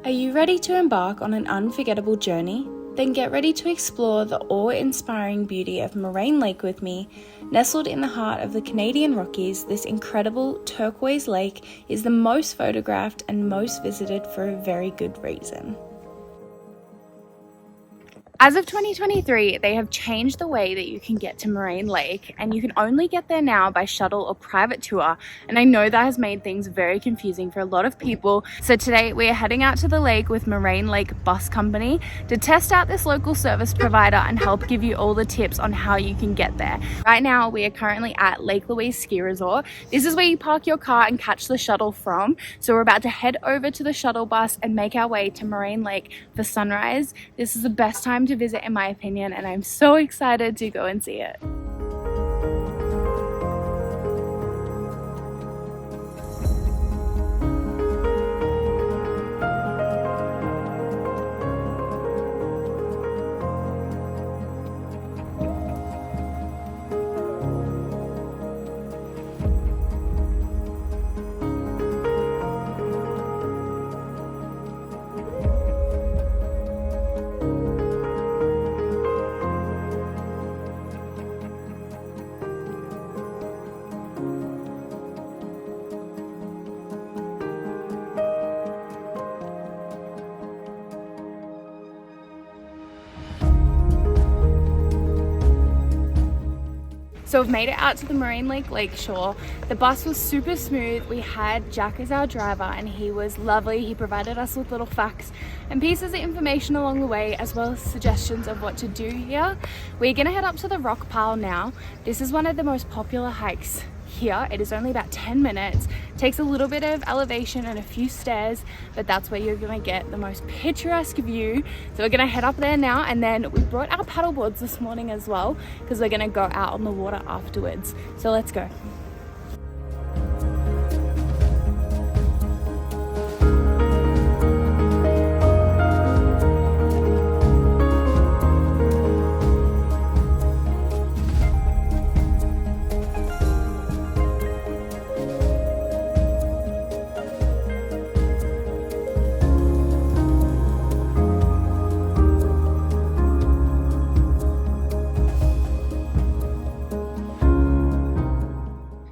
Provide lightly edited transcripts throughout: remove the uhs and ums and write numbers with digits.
Are you ready to embark on an unforgettable journey? Then get ready to explore the awe-inspiring beauty of Moraine Lake with me. Nestled in the heart of the Canadian Rockies, this incredible turquoise lake is the most photographed and most visited for a very good reason. As of 2023, they have changed the way that you can get to Moraine Lake, and you can only get there now by shuttle or private tour. And I know that has made things very confusing for a lot of people. So today we are heading out to the lake with Moraine Lake Bus Company to test out this local service provider and help give you all the tips on how you can get there. Right now we are currently at Lake Louise Ski Resort. This is where you park your car and catch the shuttle from. So we're about to head over to the shuttle bus and make our way to Moraine Lake for sunrise. This is the best time to visit in my opinion, and I'm so excited to go and see it. So we've made it out to the Moraine Lake Lakeshore. The bus was super smooth. We had Jack as our driver and he was lovely. He provided us with little facts and pieces of information along the way, as well as suggestions of what to do here. We're gonna head up to the Rockpile now. This is one of the most popular hikes here. It is only about 10 minutes. Takes a little bit of elevation and a few stairs, but that's where you're gonna get the most picturesque view. So we're gonna head up there now, and then we brought our paddle boards this morning as well because we're gonna go out on the water afterwards. So let's go.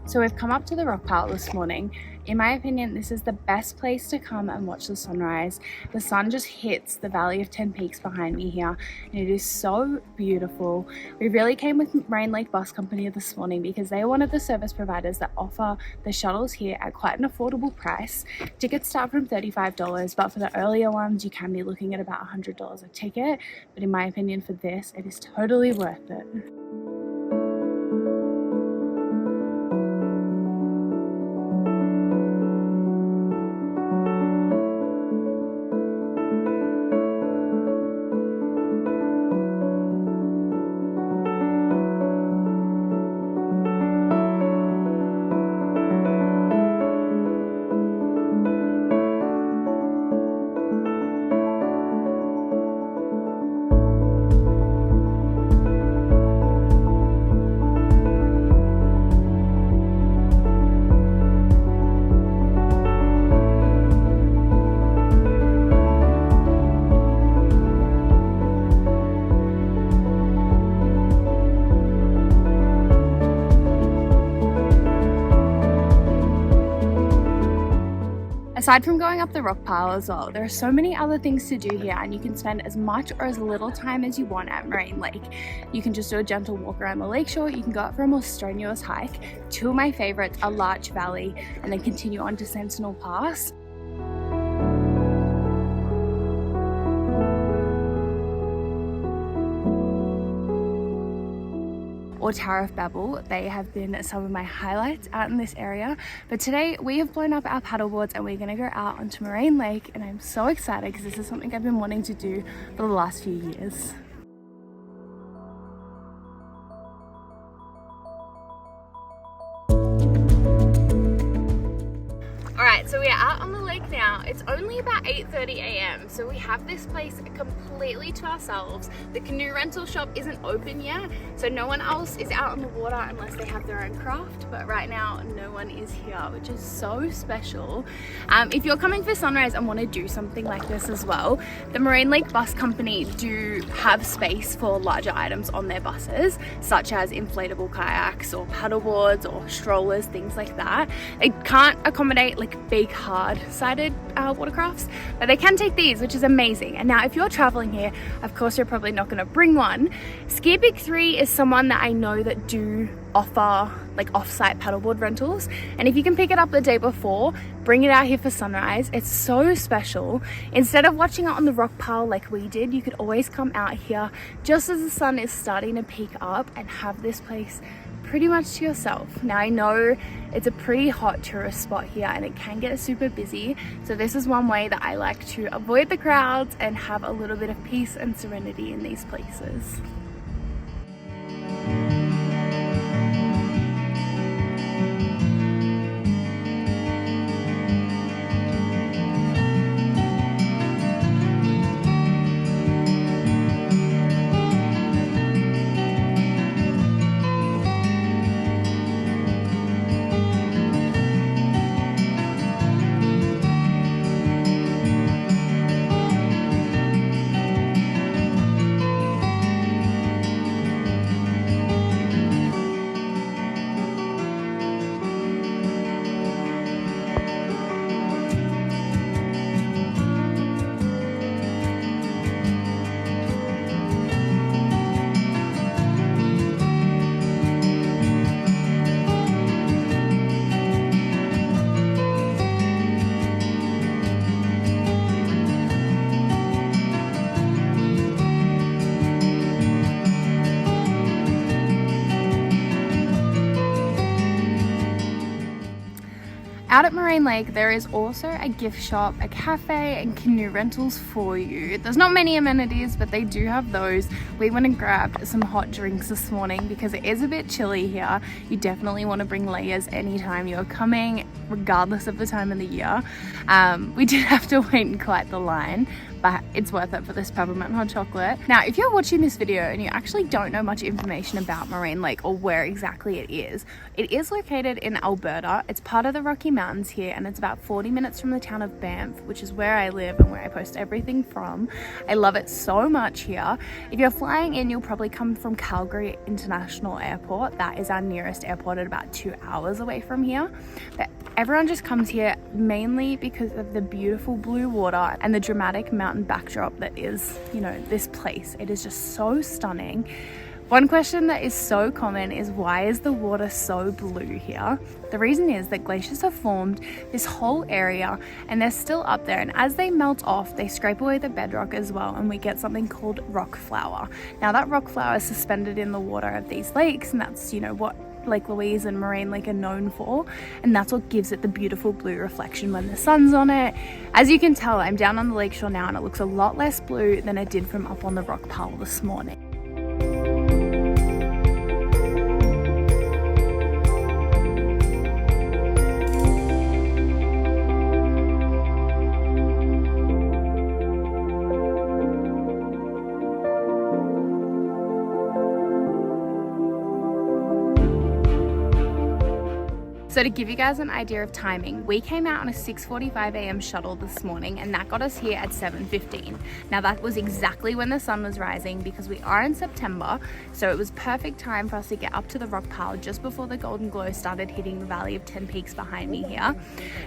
So we've come up to the Rockpile this morning. In my opinion, this is the best place to come and watch the sunrise. The sun just hits the Valley of 10 Peaks behind me here, and it is so beautiful. We really came with Moraine Lake Bus Company this morning because they are one of the service providers that offer the shuttles here at quite an affordable price. Tickets start from $35, but for the earlier ones, you can be looking at about $100 a ticket. But in my opinion, for this, it is totally worth it. Aside from going up the Rockpile as well, there are so many other things to do here, and you can spend as much or as little time as you want at Moraine Lake. You can just do a gentle walk around the lakeshore, you can go out for a more strenuous hike. Two of my favorites are Larch Valley and then continue on to Sentinel Pass. Or Tower of Babel. They have been some of my highlights out in this area. But today we have blown up our paddleboards and we're gonna go out onto Moraine Lake, and I'm so excited because this is something I've been wanting to do for the last few years. Alright, so we are out on the Lake now. It's only about 8:30 a.m. so we have this place completely to ourselves. The canoe rental shop isn't open yet, so no one else is out on the water unless they have their own craft, but right now no one is here, which is so special. If you're coming for sunrise and want to do something like this as well, the Moraine Lake Bus Company do have space for larger items on their buses, such as inflatable kayaks or paddleboards or strollers, things like that. They can't accommodate like big hard-sided watercrafts, but they can take these, which is amazing. And now if you're traveling here, of course you're probably not going to bring one. Ski Big 3 is someone that I know that do offer like off-site paddleboard rentals, and if you can pick it up the day before, bring it out here for sunrise. It's so special. Instead of watching it on the Rockpile like we did, you could always come out here just as the sun is starting to peak up and have this place pretty much to yourself. Now I know it's a pretty hot tourist spot here and it can get super busy, so this is one way that I like to avoid the crowds and have a little bit of peace and serenity in these places. Out at Moraine Lake, there is also a gift shop, a cafe, and canoe rentals for you. There's not many amenities, but they do have those. We went and grabbed some hot drinks this morning because it is a bit chilly here. You definitely want to bring layers anytime you're coming, regardless of the time of the year. We did have to wait in quite the line, but it's worth it for this peppermint hot chocolate. Now, if you're watching this video and you actually don't know much information about Moraine Lake or where exactly it is located in Alberta. It's part of the Rocky Mountains here, and it's about 40 minutes from the town of Banff, which is where I live and where I post everything from. I love it so much here. If you're flying in, you'll probably come from Calgary International Airport. That is our nearest airport at about 2 hours away from here. But everyone just comes here mainly because of the beautiful blue water and the dramatic mountain backdrop that is, you know, this place. It is just so stunning. One question that is so common is, why is the water so blue here? The reason is that glaciers have formed this whole area and they're still up there, and as they melt off, they scrape away the bedrock as well, and we get something called rock flour. Now that rock flour is suspended in the water of these lakes, and that's, you know, what Lake Louise and Moraine Lake are known for, and that's what gives it the beautiful blue reflection when the sun's on it. As you can tell, I'm down on the lakeshore now and it looks a lot less blue than it did from up on the Rockpile this morning. So to give you guys an idea of timing, we came out on a 6:45 a.m. shuttle this morning, and that got us here at 7:15. Now that was exactly when the sun was rising because we are in September, so it was perfect time for us to get up to the Rockpile just before the golden glow started hitting the Valley of 10 Peaks behind me here.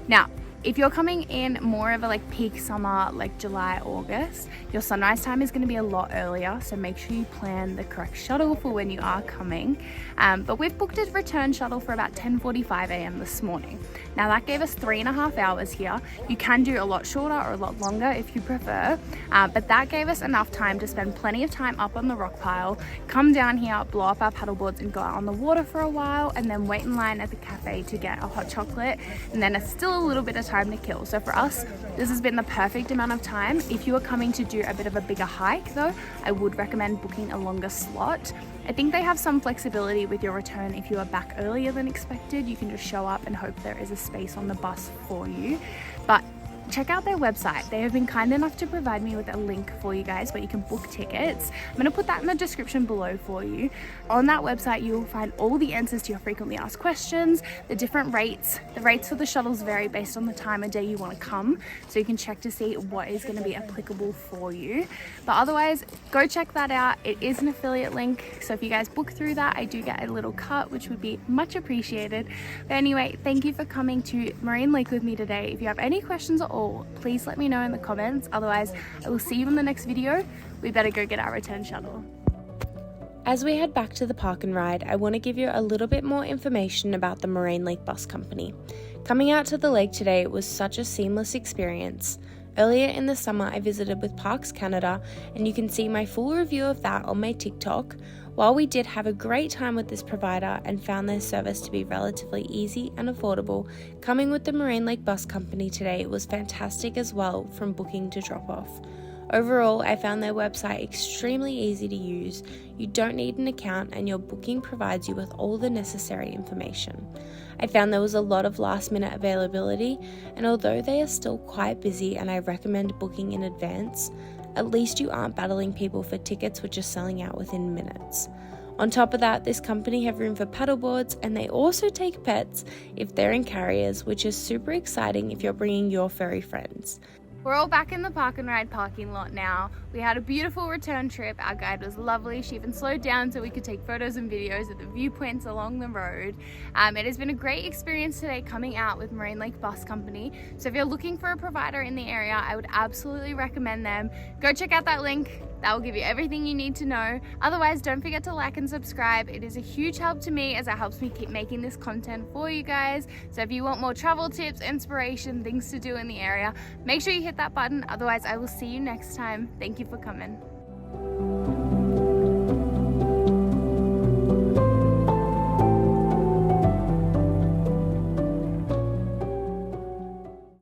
Now, if you're coming in more of a like peak summer, like July, August, your sunrise time is going to be a lot earlier, so make sure you plan the correct shuttle for when you are coming. But we've booked a return shuttle for about 10:45 a.m. this morning. Now that gave us 3.5 hours here. You can do a lot shorter or a lot longer if you prefer, but that gave us enough time to spend plenty of time up on the Rockpile, come down here, blow up our paddleboards and go out on the water for a while, and then wait in line at the cafe to get a hot chocolate, and then it's still a little bit of time to kill. So for us, this has been the perfect amount of time. If you are coming to do a bit of a bigger hike though, I would recommend booking a longer slot. I think they have some flexibility with your return. If you are back earlier than expected, you can just show up and hope there is a space on the bus for you. But check out their website. They have been kind enough to provide me with a link for you guys where you can book tickets. I'm going to put that in the description below for you. On that website, you will find all the answers to your frequently asked questions, the different rates. The rates for the shuttles vary based on the time of day you want to come, so you can check to see what is going to be applicable for you. But otherwise, go check that out. It is an affiliate link, so if you guys book through that, I do get a little cut, which would be much appreciated. But anyway, thank you for coming to Moraine Lake with me today. If you have any questions at all, please let me know in the comments. Otherwise, I will see you in the next video. We better go get our return shuttle. As we head back to the park and ride, I want to give you a little bit more information about the Moraine Lake Bus Company. Coming out to the lake today was such a seamless experience. Earlier in the summer, I visited with Parks Canada, and you can see my full review of that on my TikTok. While we did have a great time with this provider and found their service to be relatively easy and affordable, coming with the Moraine Lake Bus Company today was fantastic as well, from booking to drop off. Overall, I found their website extremely easy to use. You don't need an account, and your booking provides you with all the necessary information. I found there was a lot of last minute availability, and although they are still quite busy and I recommend booking in advance, at least you aren't battling people for tickets which are selling out within minutes. On top of that, this company have room for paddleboards, and they also take pets if they're in carriers, which is super exciting if you're bringing your furry friends. We're all back in the park and ride parking lot now. We had a beautiful return trip. Our guide was lovely. She even slowed down so we could take photos and videos of the viewpoints along the road. It has been a great experience today coming out with Moraine Lake Bus Company. So if you're looking for a provider in the area, I would absolutely recommend them. Go check out that link. That will give you everything you need to know. Otherwise, don't forget to like and subscribe. It is a huge help to me as it helps me keep making this content for you guys. So if you want more travel tips, inspiration, things to do in the area, make sure you hit that button. Otherwise, I will see you next time. Thank you for coming.